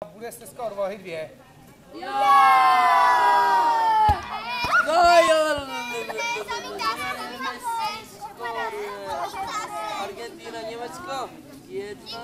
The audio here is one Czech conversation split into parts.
Bude se skoro rohy 2. Argentina, Německo. 1.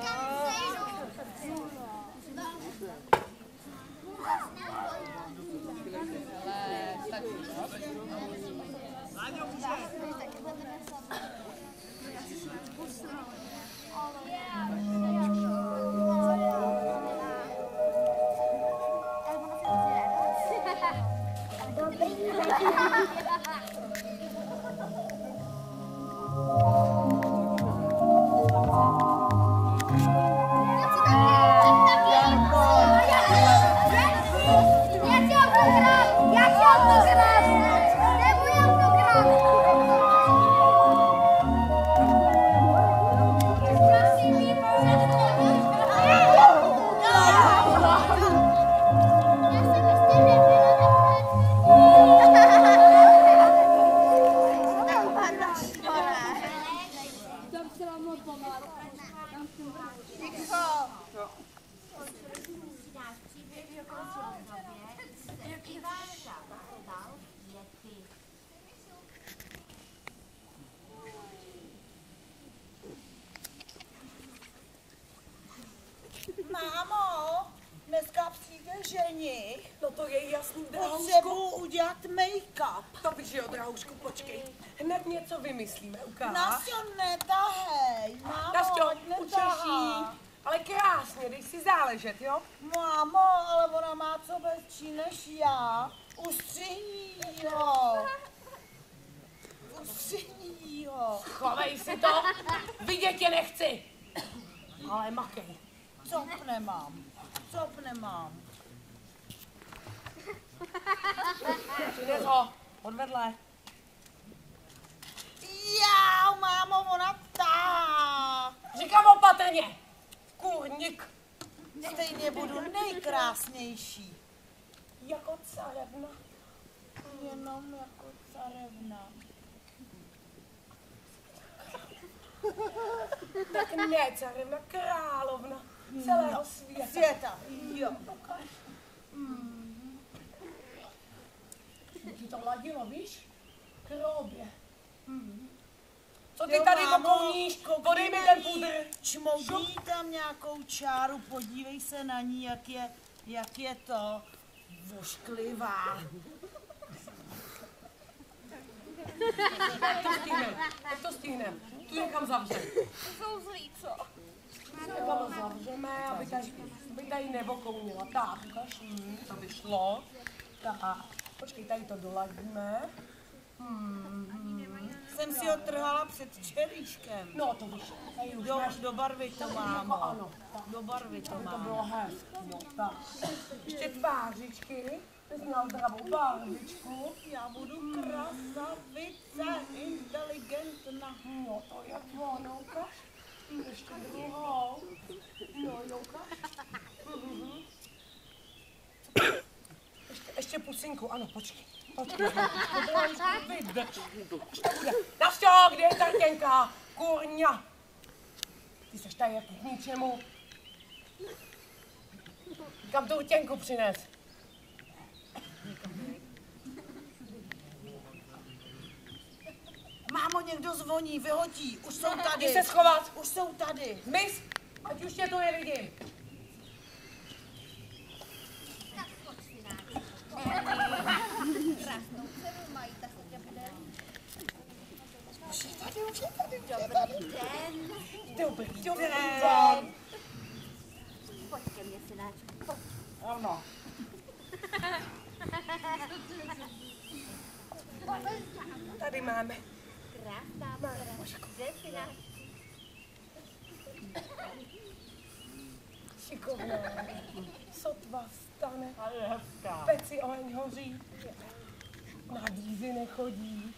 Mámo, dneska přijde ženich. No to je jasný, drahoušku. Potřebuji udělat make-up. To víš, jo, drahoušku, počkej. Hned něco vymyslíme, ukáž. Nasťo, netahej. Mámo, Nasťo, ať učeš netahá. jí. Ale krásně, dej si záležet, jo? Mámo, ale ona má co bezčí než já. Ustřihni ho. Ustřihni ho. Chovej si to, vidět tě nechci. Ale makej. Cop nemám. Cop nemám. Přines ho, odvedle. Jau, mámo, ona tahá. Říkám opatrně. Kurník. Stejně budu nejkrásnější. Jako carevna. Jenom jako carevna. Tak ne, carevna, královna celého světa. Světa, jo. Ti to ladilo, víš? Krobě. Co ty Jo, tady mámo, okouníš? Podej mi ten pudr. Čmoudí tam nějakou čáru, podívej se na ní, jak je to vošklivá. Tak to stihnem. Tu někam zavřeme. To jsou zlý, co? Někam zavřeme, aby tady neokounila. Tak, ukaž. To by šlo. Tak, počkej, tady to doladíme. Jsem si ho trhala před červíškem. No, to vyšlo. Tady už máš. Do barvy to mám. Ano, Do barvy to to mám. bylo hezky. No, tak. Ještě tvářičky. Ty jsi měl zdravou barvičku. Já budu krasavice, inteligentna. No, to je ono, ukaž. Ještě druhou. No, jo, ukaž. Ještě pusinku, ano, počkej. Počkej, to vydrž. Nasťo, kde je ta rtěnka? Kurňa. Ty seš tady jak k ničemu. Kam tu rtěnku přines? Mámo, někdo zvoní, vyhodí, už jsou Jdi tady. se schovat. Už jsou tady. Zmiz, ať už tě tu nevidím. Krásnou dceru mají, tak se tě bude líbit. Už je tady. Dobrý den. Dobrý den. Pojď ke mně, synáčku. Pojď. Ano. Tady máme. Krásná dcera. Kde, synáčku? Šikovná. Sotva stane. A je hezká. Peci oheň hoří. Na dízy nechodí.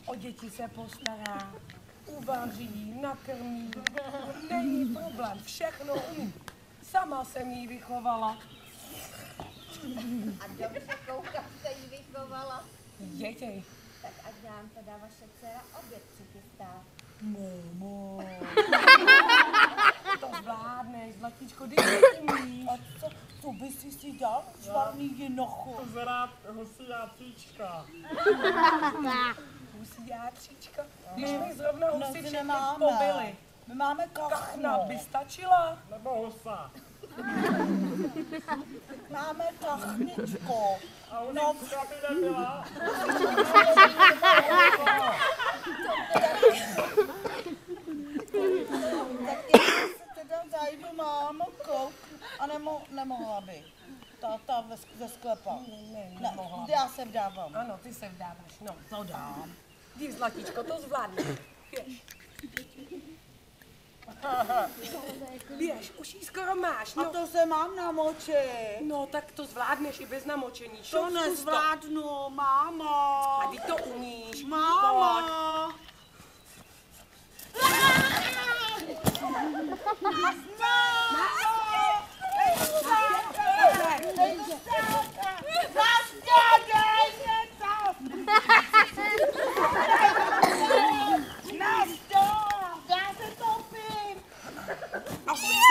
O děti se postará. Uvaří, nakrmí. Není problém, všechno umí. Sama jsem jí vychovala. A dobře koukám, jste jí vychovala. Děti. Tak ať nám teda vaše dcera oběd přichystá. Momo. To zvládneš, Zlatíčko, ty umíš. A co by si dal? Švarný jinochu. Zrád husiátříčka. Husiátříčka. Když my zrovna No, husy ty všechny nemáme. pobili. My máme Kachna kachnu. by stačila. Nebo husa. Máme kachničku. A husička by nebyla. Tak já se teda zajdu, mámo, kouk. A nemohla by. Ta ve sklepa. Nemohla. Já se vdávám. Ano, ty se vdáváš, no. To dám. Dív, Zlatíčko, to zvládneš. Běž. Běž, už jí skoro máš, A no. to se mám namočit. No, tak to zvládneš i bez namočení. To Šup, zkus nezvládnu, mámo. A ty to umíš. Mámo. Pojď.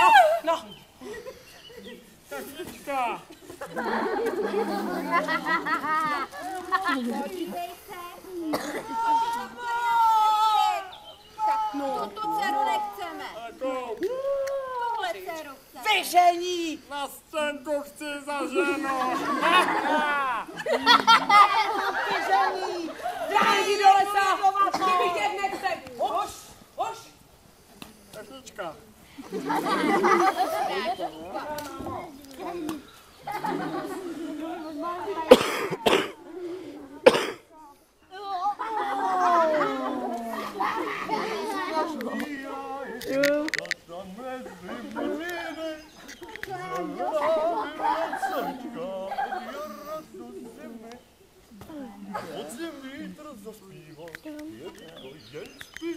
No, no. Technička. Podívej se. No. Tu dceru nechceme. Jako Tuhle dceru chceme. Vyžení! na scénku chci za ženu. Vyžení! Jdi do lesa! Tě vidět nechce! Hoš! Hoš! Technička. Podzim vítr zaspívá, je to jen spí.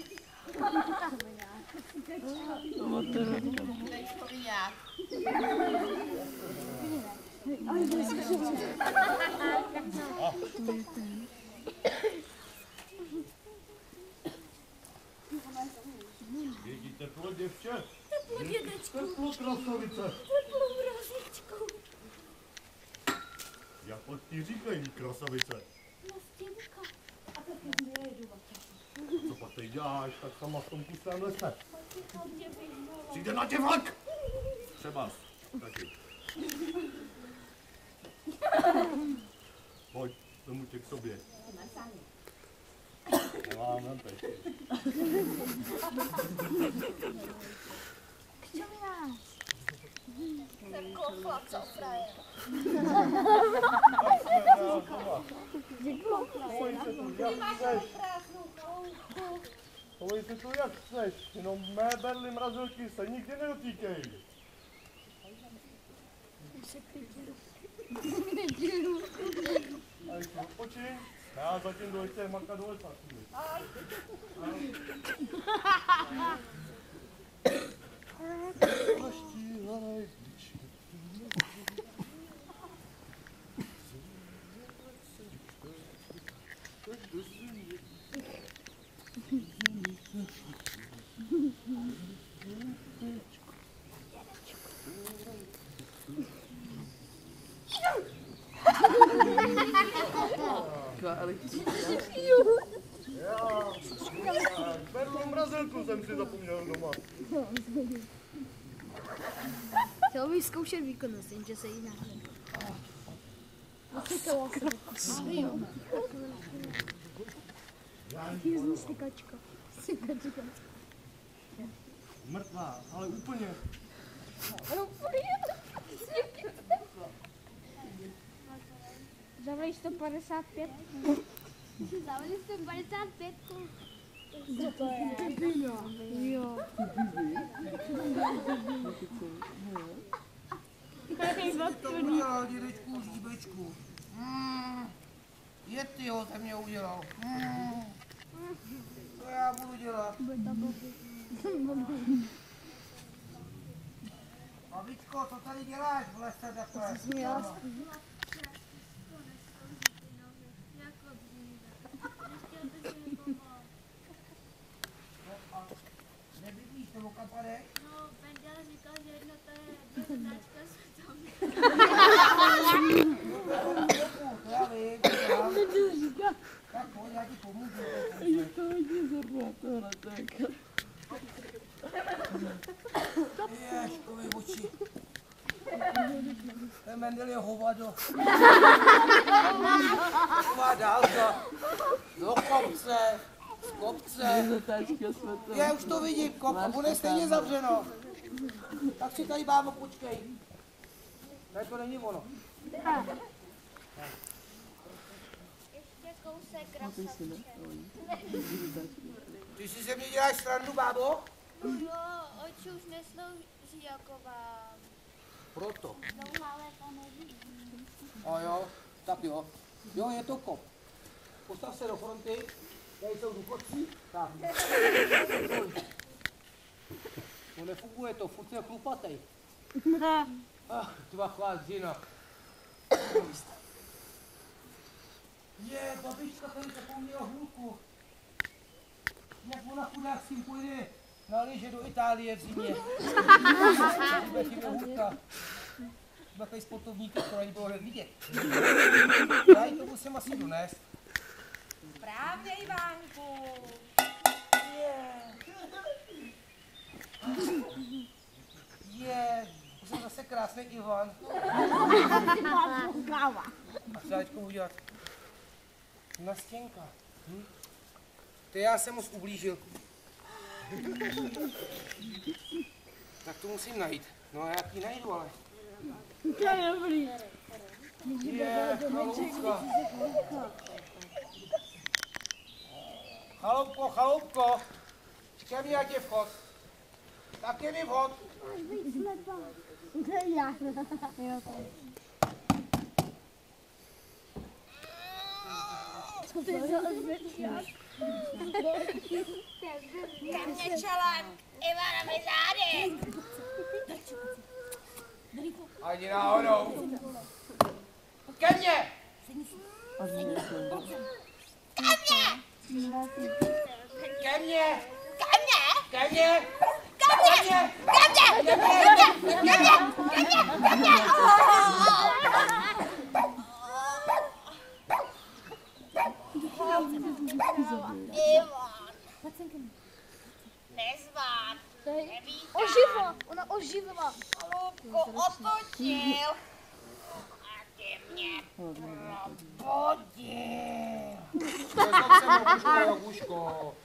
Děti, teplo, děvče. Teplo, dědečku. Teplo, krasavice. Teplo, mrazičku. Jak ti říkají, krasavice? Nastěnka. A taky nejedu. Co pak teď děláš, tak sama v tom pustém lese. Přijde na tě vlak! Třeba. Taky. Pojď, tomu tě k sobě. Nemáme teď. Jsem kofla, co frajer. Chovej se tu, jak chceš. Chovej se tu, jak chceš. Jenom mé berly mrazilky se nikdy nedotýkej. A ještě odpočiň. Já zatím jdu ještě makat do lesa. Poštíhlej. Berlu mrazilku jsem si zapomněl doma. Chtěl bych zkoušet výkonnost, jenže se jí náhle. Stykačka. Mrtvá, ale úplně. Zavlej 155. Zavlej 155. Co to je? Jo. To udělal, dědečku, žíbečku. Je ty ho ze mě udělal. Co já budu dělat? Babičko, co tady děláš v lese takhle? Nebydlíš nebo kam padeš? No, říkal, že jedno to je značka světom. To já vím, to já vím. Tak pojď, já ti pomůžu. Ježkovi oči. Ten Mendel je hovado. Taková dálka. Do kopce. Z kopce. Je, už to vidím, kopka, bude stejně zavřeno. Tak si tady, bábo, počkej. Tady to není ono. Ještě kousek krasaček. Ty si se mě děláš srandu, bábo? Jo, oči už neslouží jako vám. Proto. Dlouhá léta nevidí. A jo, tak jo. Jo, je to kop. Postav se do fronty. Tady jsou důchodci. Tak. No nefunguje to, furt jsem chlupatej. Dva chlázina. Je, babička tady zapomněla hůlku. Jak ona chudák s tím půjde na lyže do Itálie v zimě. Bude chybě hůlka. Takový sportovník, to ani bylo hned vidět. Já ji to musím asi donést. Správně, Ivánku. To jsem zase krásný Ivan. A co já teďko udělat? Nastěnka. Ty já jsem moc ublížil. Tak to musím najít. No a jak ji najdu, ale... To je dobrý. Chaloupka. Chaloupko, chaloupko. Čekaj mi, jak je vchod. Tak je mi vchod. To je já. Co to je za odvětňák? Ke mně čelem, Ivana mi zády. Ani náhodou. Ke mně! Ke mně! Ke mně! Ke mně! Nezván. Oživla, ona oživla. Lubku otočil. A ty mě probodil. Nezlob se, Boguško, Boguško.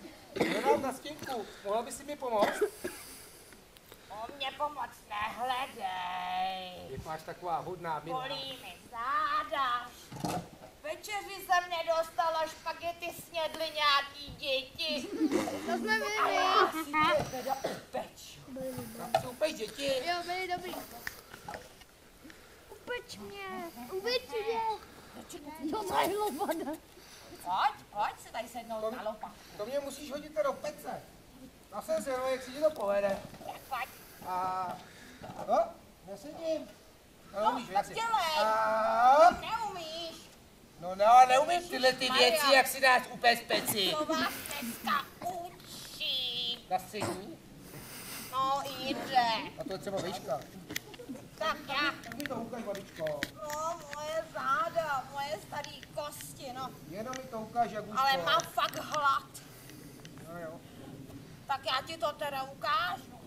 Jenom na stínku. Mohla by si mi pomoct? O mě pomoc nehledej. Jak máš taková hodná milá. Bolí mi záda. Večeři jsem nedostala, špagety snědly nějaký děti. To jsme byli. Teda upeč. Tam jsou upeč děti. Jo, byli dobrý. Upeč mě. Upeč mě. To mají lopata. Pojď se tady sednout na lopa. To mě musíš hodit do pece. Já jsem se jak si ti to povede. Pojď. A... No, nesedím. No, umíš, tak věci. dělej. A... Neumíš. No, neumím tyhle ty věci, jak si dáš upéct peci. To vás dneska učí. Na střední? No jde. A to je třeba výška. Tak já. Tak mi to ukaž, babičko. No, moje záda, moje starý kosti, no. Jenom mi to ukáž, jak už Ale mám fakt hlad. No jo. Tak já ti to teda ukážu.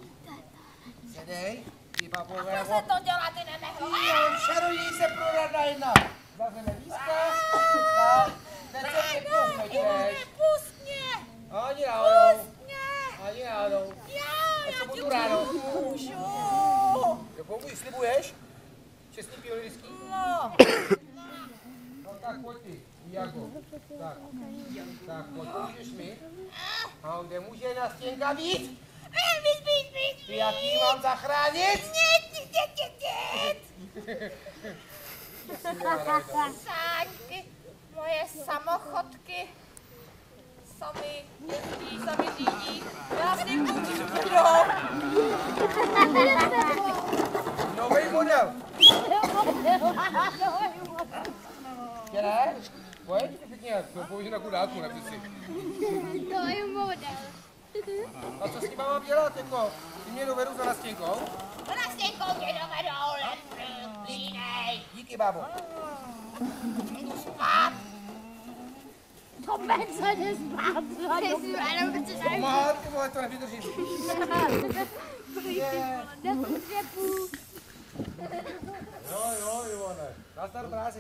Sedej. Ty babové. Jak se to dělá, ty nemehlo. Jo, čarodějnice proradná jedna. Zavřeme lístka. Tak. Teď se mě pomůžeš. Pust mě. Ani náhodou. Pust mě. Ani náhodou. Já to ti budu ráno. pomůžu. Jo, pomůžu, slibuješ? Čestný pionýrský? No. No tak pojď ty, Iago. Tak pojď, pomůžeš mi? A on kde může na stěnka být? Víc. Ty jak jí mám zachránit? Sáňky, moje samochodky, sami jezdí, sami řídí. Já s ním budou. Nový model. Které? Pojď, pěkně, to použij na kudáku, nepři si. To je model. A co s tím mám dělat, jako? Ty mě dovedu za Nastěnkou? Za Nastěnkou tě dovedou, línej. Díky, bábo. Jdu spát. To Mensa jde spát. Pomáhat, ty vole, to nevydržím. Jo, Ivane. Nazdar práci.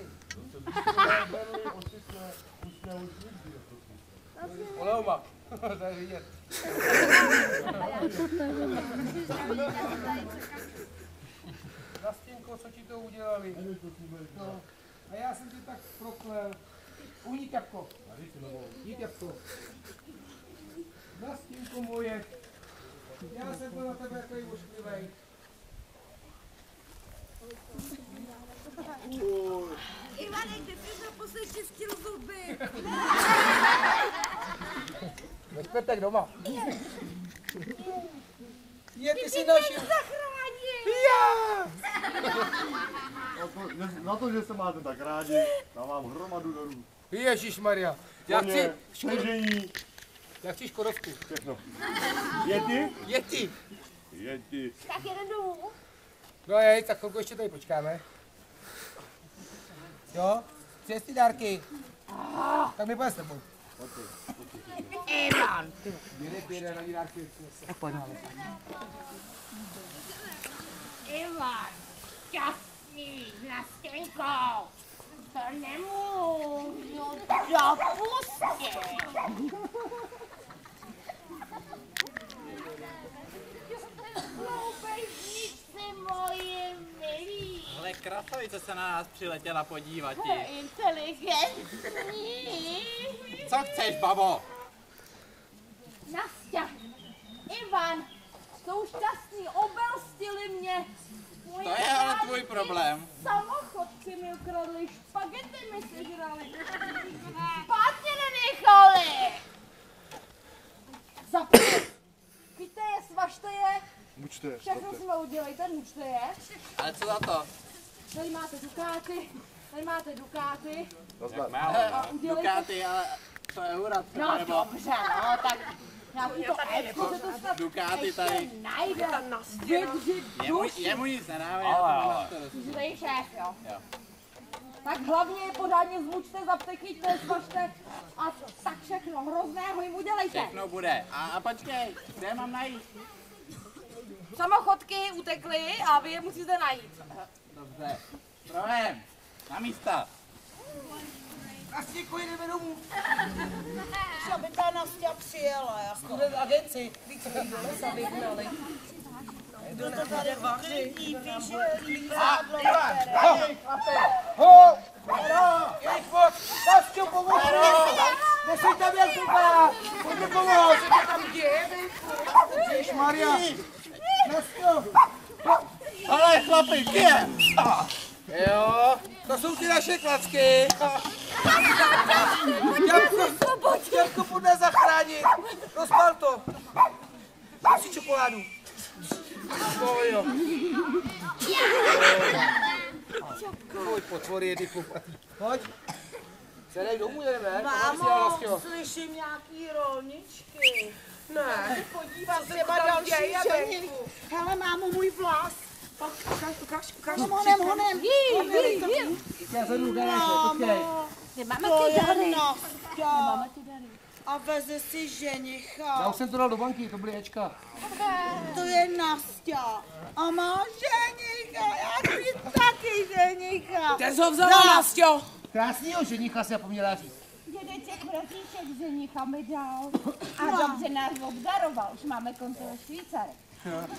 Oleuma. To je vidět. Nastěnko, co ti to udělali? No. A já jsem ti tak proklel. Uhni ťapko. Jdi ťapko. Nastěnko moje. Já jsem byl na tebe takový ošklivej. Ivane, kde jsi naposled čistil zuby? Ve čtvrtek doma. Je, ty si našel. Já! Na to, že se máte tak rádi, dávám hromadu darů. Ježišmarja. Já Koně, chci šležení, škodovku. všechno. Jedi? Jeti. Jedi. Tak jeden domů. No jej, tak chvilku ještě tady počkáme. Jo? Chceš ty dárky? Tak mi pojď s tebou. Ivan. Běde na ní dárky. Tak pojď, máme. Ivan, šťastný, s Nastěnkou. To nemůžu dopustit. Loupežnici moje milí. Ale krasovice se na nás přiletěla podívat. To je inteligentní. Co chceš, babo? Nasťa, Ivan, jsou šťastní, obelstili mě. To je ale tvůj problém. Samochodci mi ukradli, špagety mi sežrali. Spát mě nenechali. Zapněte. Víte je, svažte je. Mučte. Všechno jsme udělejte, mučte je. Ale co za to? Tady máte dukáty. Tady máte dukáty. Jak málo, A no. udělejte- Dukáty, ale to je úrad. No nebo dobře, no tak. Nějaký to epko se to snad Dukáty ještě tady. najde. Vydři duši. Jemu nic nedává, já to mám na starosti. Tady šéf, jo. Jo. Tak hlavně je pořádně zmučte, zaptechyťte, svažte a tak všechno hrozného jim udělejte. Všechno bude. A počkej, kde mám najít? Samochodky utekly a vy je musíte najít. Dobře. Projem. Na místa. Nastěnko, jdeme domů. Aby ta Nastia přijela, jako. Student agenci. Do lesa vyhnali. Kdo to tady vaří? Ho! Jej, pojď! Nastěnko, pomož! Nesej tam jak tuka! Pojď mi pomoct! Co to tam děje, Ježišmarja! Nastěnko! Ale chlapi, kde? Jo, to jsou ty naše klacky. Těmko půjde zachránit. Rozpal to. Dám si čokoládu. Jo. Pojď, potvory jedny kupatý. Pojď. Sedej domů, jedeme. Mámo, slyším nějaký rolničky. Ne, podívám se, třeba další ženy. Hele, mámo, můj vlas. Ukaž. Honem. Já zadu, garáže, počkej. To je Nasťa. A veze si ženicha. Já už jsem to dal do banky, to byly Ečka. To je Nasťa. A má ženicha. Já chci taky ženicha. Ten ho vzala, Nasťo. Krásnýho ženicha si zapomněla říct. Dědeček Vratíšek ženicha mi dal. A dobře nás obdaroval. Už máme konce ve Švýcarech.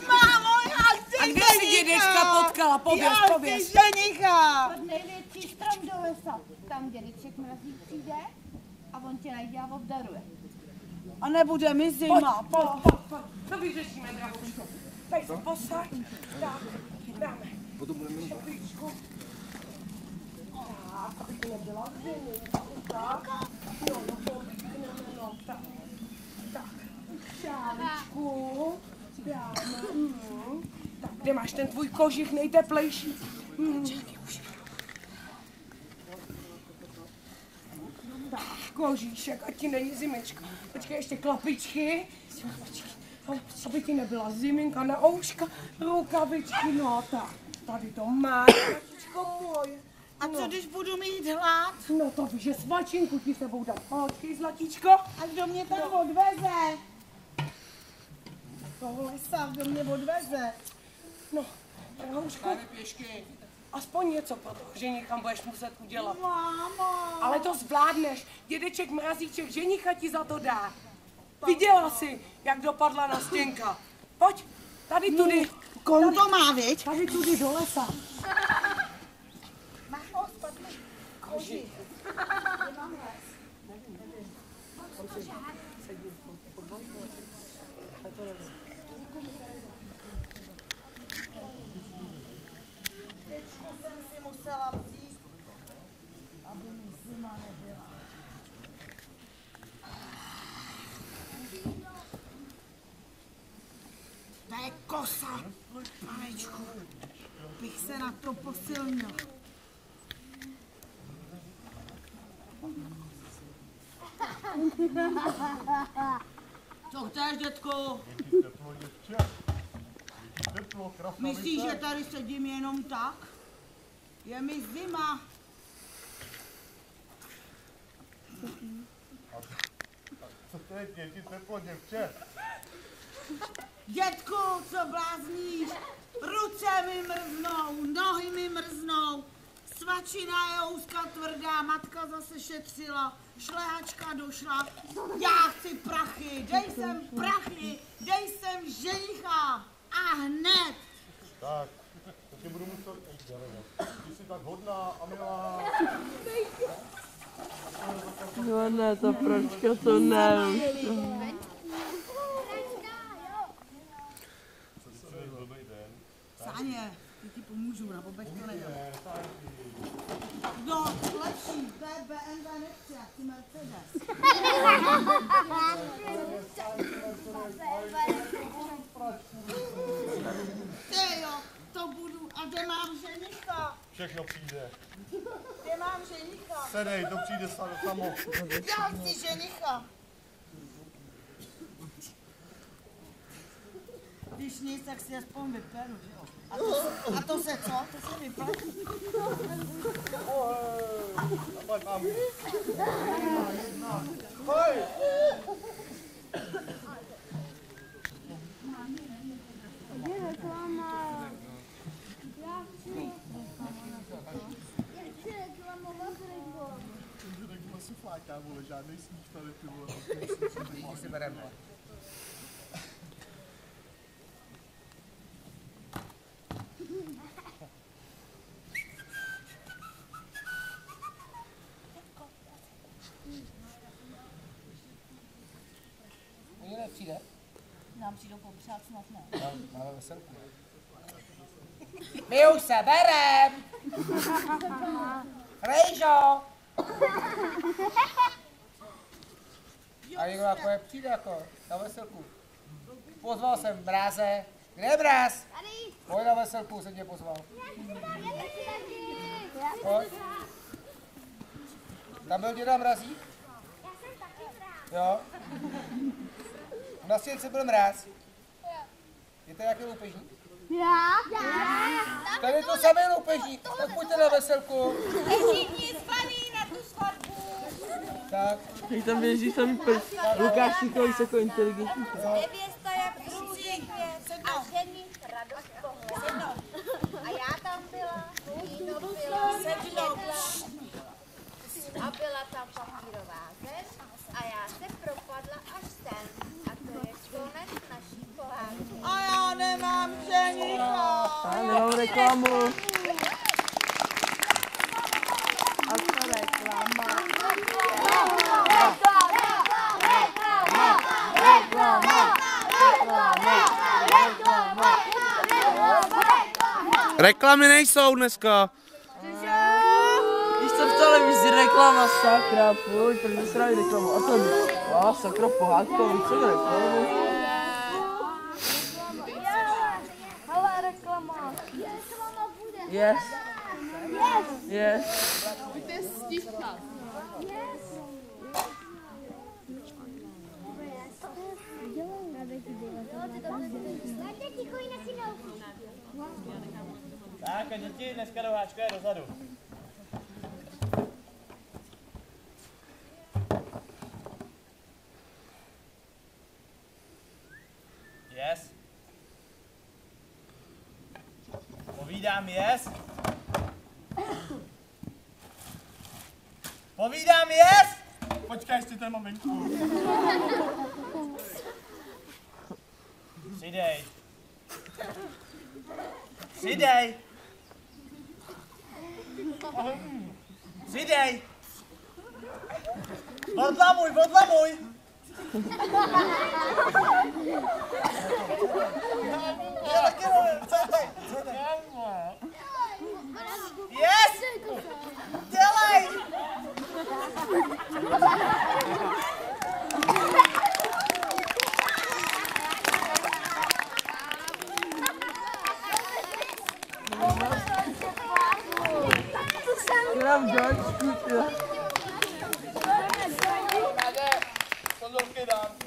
Mámo, já chci A kde jsi dědečka potkala? Pověz. Já chci ženicha. Pod největší strom do lesa. Tam dědeček Mrazík přijde a on tě najde a obdaruje. A nebude mi zima. Pojď. To vyřešíme, drahočko. Tady se posaď. Tak, dáme. Šepičku. Tak, aby to nebyla ženicha. Tak. No, tak. Tak. Šáličku. Dáme. Tak, kde máš ten tvůj kožich nejteplejší? Čekaj, už. Tak. kožíšek, ať ti není zimička. Počkej, ještě klapičky. Aby ti nebyla ziminka na ouška, rukavičky, no tak. Tady to máš, Katičko moje. A co když budu mít hlad? No to víš, že svačinku ti sebou dám. Počkej, zlatíčko. A kdo mě tam odveze? Tohle sa, kdo mě odveze. No, Houšku, pěšky. aspoň něco pro toho ženicha budeš muset udělat. Mámo. Ale to zvládneš. Dědeček Mrazíček ženicha ti za to dá. Viděla jsi, jak dopadla na stěnka. Pojď, tady tudy. Komu to má, viď? Tady tudy do lesa. Máš ho, spadni. Koži. Tečku jsem si musela vzít, aby mi zima nebyla. To je kosa, panečku. Bych se na to posilnila. Co chceš, dětku? Teplo, děvče. Teplo, krasavice. Myslíš, že tady sedím jenom tak? Je mi zima. Co to je, děti, teplo, děvče? Dětku, co blázníš? Ruce mi mrznou, nohy mi mrznou. Svačina je úzka tvrdá, matka zase šetřila, šlehačka došla. Já chci prachy, dej sem prachy, dej sem ženicha a hned. Tak, to tě budu muset... Ty jsi tak hodná a milá. No ne, ta pračka to ne. Dobrý den. Sáně, ty ti pomůžu, na bobečka nedám. No, lepší, to je BMW nechci, já chci Mercedes. Ty jo, to budu, a kde mám ženicha? Všechno přijde. Kde mám ženicha? Sedej, to přijde samo. Já chci ženicha. Když nic, tak si aspoň vyperu, že jo? A to se co? To se vyplatí. Pojď, mám. Hoj! Si fláká, vole, žádnej sníh tady, ty vole. Lidi si bereme. Oni nepřijde? Nám přijdou popřát snad ne. Máme veselku. My už se berem! Rejžo! A někdo jako je přijde jako na veselku. Pozval jsem Mráze. Kde je Mráz? Tady. Pojď na veselku, jsem tě pozval. Pojď. Tam byl děda Mrazík? Já jsem taky Mráz. Jo. Na stěnce byl Mráz. Je to nějaký loupežník? Já. Tady je to samé loupežník. Tak pojďte na veselku. Všichni spaní na tu svatbu. Tak. Jak tam běží samý prst. Lukáš Šikovi se jako inteligentní. Nevěsta jak různých věc a žení radost pohled. A já tam byla, víno byla, a byla tam papírová zem a já se propadla až sem. A to je konec naší pohádky. A já nemám ženicha. Já nemám reklamu. A co reklama? Reklamy nejsou dneska. Víš co v televizi reklama, sakra, pojď, protože se rádi reklamu. A tady, sakra, pohádkový, co je reklamu? Hele, reklama. Reklama bude. Yes. Yes. Yes. Máte ticho i na synovku. Tak a děti, dneska do háčka je dozadu. Yes. Povídám yes. Povídám yes. Počkej, ještě ten maminku. Přidej. Přidej. Přidej. Odlamuj, odlamuj. Já taky nevím, co je? Yes! Dělej! Gram George, To dám.